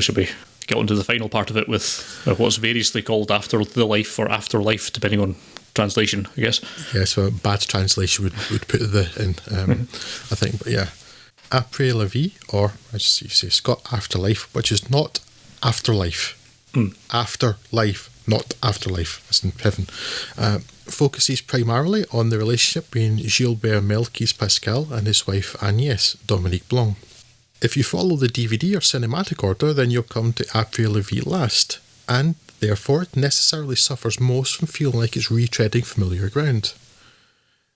should we get on to the final part of it with what's variously called After the Life or Afterlife, depending on translation, I guess. Yeah, so a bad translation would put the in, I think, but yeah. Après la vie, or as you say, Scott, Afterlife, which is not afterlife. Afterlife, not afterlife, as in heaven. Focuses primarily on the relationship between Gilbert Melchi's Pascal and his wife Agnès, Dominique Blanc. If you follow the DVD or cinematic order, then you'll come to Après la vie last, and therefore it necessarily suffers most from feeling like it's retreading familiar ground.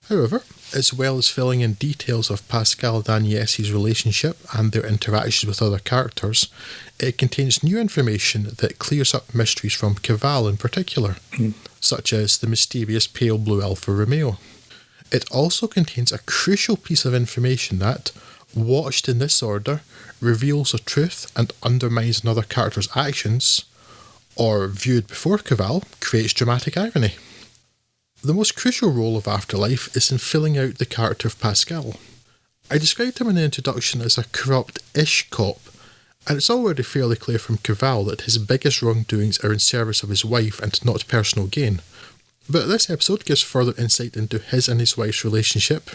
However, as well as filling in details of Pascal and Agnès' relationship and their interactions with other characters, it contains new information that clears up mysteries from Cavale in particular, such as the mysterious pale blue Alfa Romeo. It also contains a crucial piece of information that, watched in this order, reveals the truth and undermines another character's actions, or viewed before Cavale, creates dramatic irony. The most crucial role of Afterlife is in filling out the character of Pascal. I described him in the introduction as a corrupt-ish cop, and it's already fairly clear from Cavale that his biggest wrongdoings are in service of his wife and not personal gain. But this episode gives further insight into his and his wife's relationship,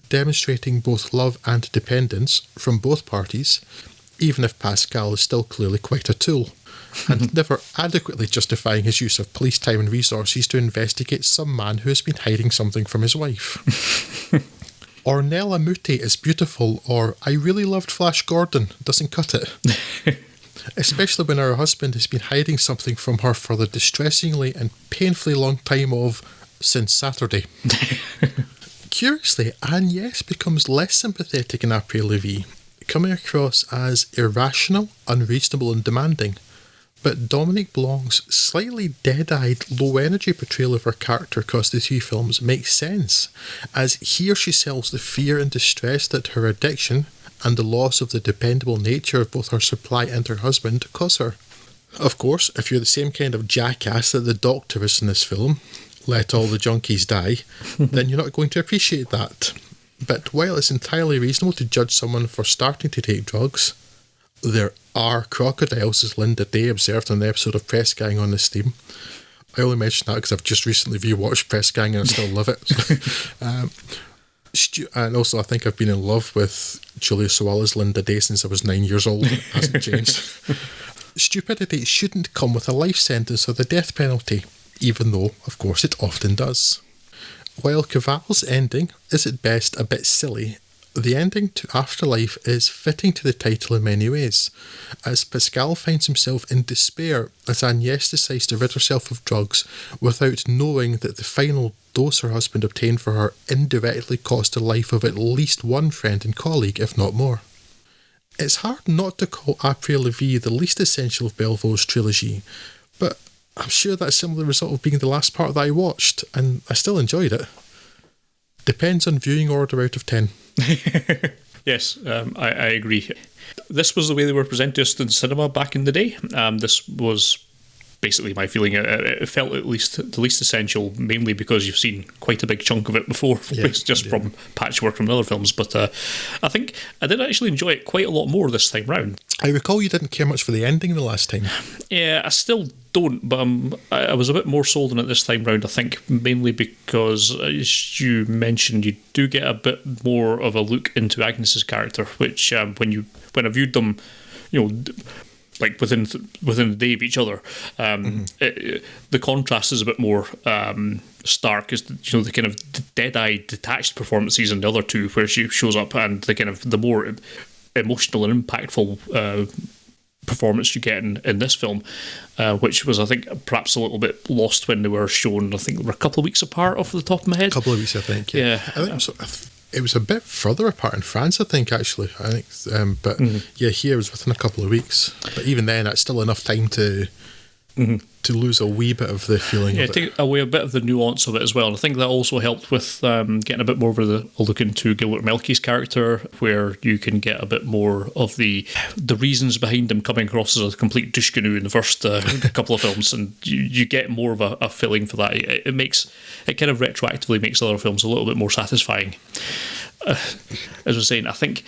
demonstrating both love and dependence from both parties, even if Pascal is still clearly quite a tool, and never adequately justifying his use of police time and resources to investigate some man who has been hiding something from his wife. Ornella Muti is beautiful, or I really loved Flash Gordon doesn't cut it. Especially when her husband has been hiding something from her for the distressingly and painfully long time of since Saturday. Curiously, Agnès becomes less sympathetic in Après la vie, coming across as irrational, unreasonable and demanding. But Dominique Blanc's slightly dead-eyed, low-energy portrayal of her character across the two films makes sense, as here she sells the fear and distress that her addiction and the loss of the dependable nature of both her supply and her husband cause her. Of course, if you're the same kind of jackass that the Doctor is in this film, let all the junkies die, then you're not going to appreciate that. But while it's entirely reasonable to judge someone for starting to take drugs, there are crocodiles, as Linda Day observed on the episode of Press Gang on this theme. I only mention that because I've just recently rewatched Press Gang and I still love it. And also I think I've been in love with Julia Sawalla's Linda Day since I was 9 years old. It hasn't changed. Stupidity shouldn't come with a life sentence or the death penalty, even though, of course, it often does. While Cavale's ending is at best a bit silly, the ending to Afterlife is fitting to the title in many ways, as Pascal finds himself in despair as Agnès decides to rid herself of drugs without knowing that the final dose her husband obtained for her indirectly cost the life of at least one friend and colleague, if not more. It's hard not to call Après la vie the least essential of Belvaux's trilogy, but I'm sure that's simply the result of being the last part that I watched, and I still enjoyed it. Depends on viewing order out of 10. Yes, I agree. This was the way they were presented to us in cinema back in the day. This was basically my feeling. It felt at least the least essential, mainly because you've seen quite a big chunk of it before, from patchwork from other films. But I think I did actually enjoy it quite a lot more this time round. I recall you didn't care much for the ending the last time. Yeah, I still don't, but I was a bit more sold on it this time round, I think, mainly because, as you mentioned, you do get a bit more of a look into Agnes's character, which when I viewed them, like within the day of each other, the contrast is a bit more stark. Is the kind of dead-eyed, detached performances in the other two, where she shows up, and the more emotional and impactful performance you get in this film, which was, I think, perhaps a little bit lost when they were shown. I think they were a couple of weeks apart off the top of my head. A couple of weeks, I think. Yeah. I think it was a bit further apart in France, I think, actually. I think, but here it was within a couple of weeks. But even then, that's still enough time to lose a wee bit of the feeling. Yeah, take away a bit of the nuance of it as well. And I think that also helped with getting a bit more of a look into Gilbert Melchi's character, where you can get a bit more of the reasons behind him coming across as a complete douche canoe in the first couple of films, and you get more of a feeling for that. It kind of retroactively makes other films a little bit more satisfying. As I was saying, I think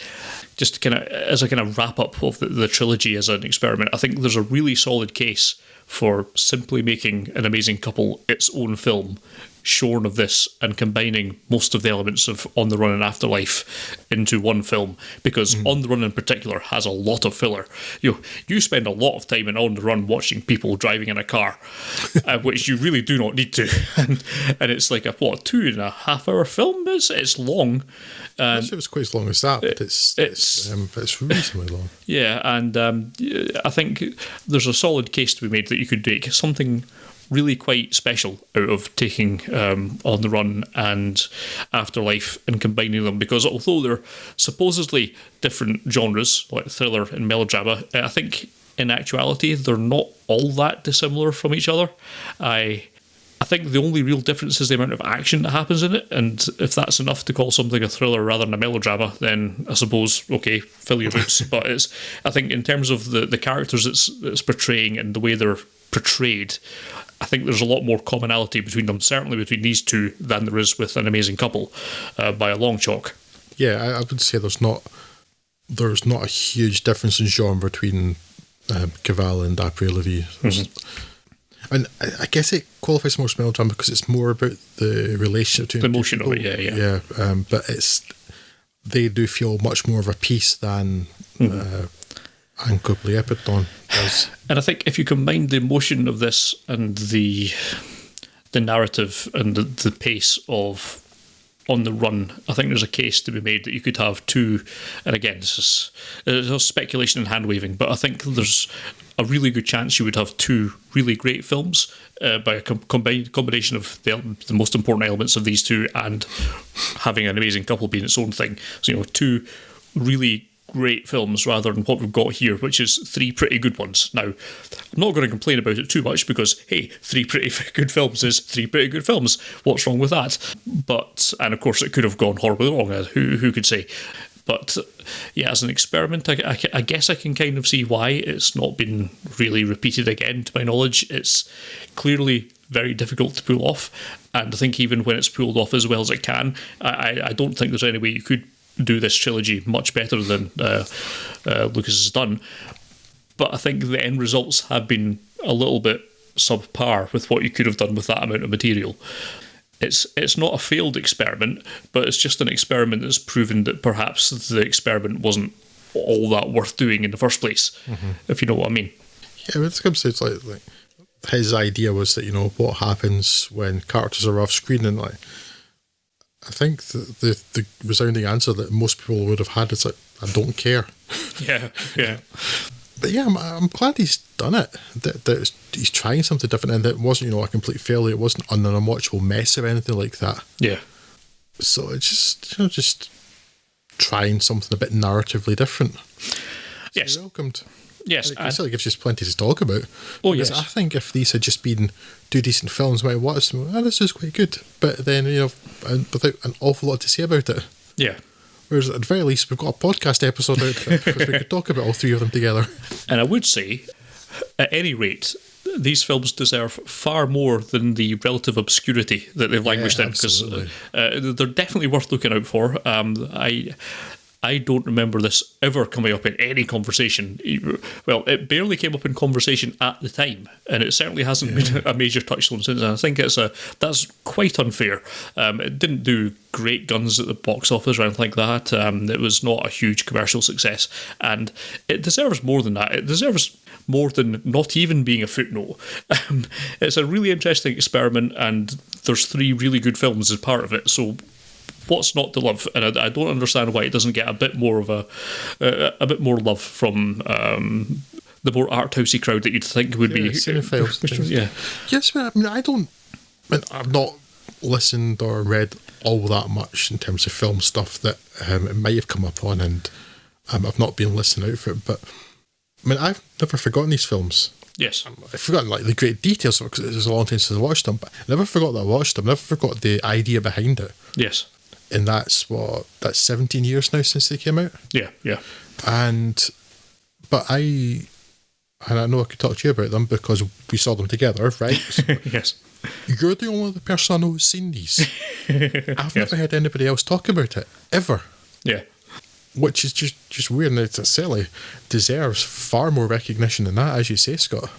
just kind of as a kind of wrap up of the trilogy as an experiment, I think there's a really solid case for simply making An Amazing Couple its own film, shorn of this and combining most of the elements of On the Run and Afterlife into one film, because On the Run in particular has a lot of filler. You spend a lot of time in On the Run watching people driving in a car, which you really do not need to, and it's like a 2.5 hour film. It's long. I it was quite as long as that, but it's reasonably long. Yeah, and I think there's a solid case to be made that you could make something really quite special out of taking On the Run and Afterlife and combining them, because although they're supposedly different genres, like thriller and melodrama, I think in actuality they're not all that dissimilar from each other. I think the only real difference is the amount of action that happens in it, and if that's enough to call something a thriller rather than a melodrama, then I suppose, okay, fill your boots. But I think in terms of the characters it's portraying and the way they're portrayed, I think there's a lot more commonality between them, certainly between these two, than there is with An Amazing Couple, by a long chalk. Yeah, I would say there's not a huge difference in genre between Cavall and Après La Vie. And I guess it qualifies more as melodrama because it's more about the relationship between the emotion of it, yeah. But they do feel much more of a piece than Un Couple Éperdon does. And I think if you combine the emotion of this and the narrative and the pace of On the Run, I think there's a case to be made that you could have two, and again, this is speculation and hand-waving, but I think there's a really good chance you would have two really great films by a combination of the most important elements of these two and having An Amazing Couple being its own thing. So, two really great films rather than what we've got here, which is three pretty good ones. Now, I'm not going to complain about it too much because, hey, three pretty good films is three pretty good films. What's wrong with that? And of course, it could have gone horribly wrong. Who could say? But yeah, as an experiment, I guess I can kind of see why it's not been really repeated again, to my knowledge. It's clearly very difficult to pull off, and I think even when it's pulled off as well as it can, I don't think there's any way you could do this trilogy much better than Lucas has done. But I think the end results have been a little bit subpar with what you could have done with that amount of material. It's not a failed experiment, but it's just an experiment that's proven that perhaps the experiment wasn't all that worth doing in the first place, if you know what I mean. Yeah, but it's like his idea was that, what happens when characters are off screen, and I think the resounding answer that most people would have had is like, I don't care. Yeah. But yeah, I'm glad he's done it. That he's trying something different, and that it wasn't, a complete failure. It wasn't an unwatchable mess or anything like that. Yeah. So it's just trying something a bit narratively different. Yes. So welcomed. Yes. It certainly gives us plenty to talk about. Oh, because yes. I think if these had just been two decent films, I might watch them. This is quite good. But then, without an awful lot to say about it. Yeah. Whereas at the very least, we've got a podcast episode out because we could talk about all three of them together. And I would say, at any rate, these films deserve far more than the relative obscurity that they've languished in, because they're definitely worth looking out for. I don't remember this ever coming up in any conversation. Well, it barely came up in conversation at the time, and it certainly hasn't been a major touchstone since. And I think that's quite unfair. It didn't do great guns at the box office or anything like that. It was not a huge commercial success, and it deserves more than that. It deserves more than not even being a footnote. It's a really interesting experiment, and there's three really good films as part of it, so what's not to love? And I don't understand why it doesn't get a bit more of a bit more love from the more art housey crowd that you'd think would be cinephiles. Yeah. Yes, I mean, I've not listened or read all that much in terms of film stuff that it might have come up on, and I've not been listening out for it. But I mean, I've never forgotten these films. Yes. I've forgotten like the great details because it was a long time since I watched them, but I never forgot that I watched them. Never forgot the idea behind it. Yes. And that's 17 years now since they came out. Yeah. But I know I could talk to you about them because we saw them together, right? So yes. You're the only other person I know who's seen these. I've never heard anybody else talk about it, ever. Yeah. which is just weird, and it certainly deserves far more recognition than that, as you say, Scott.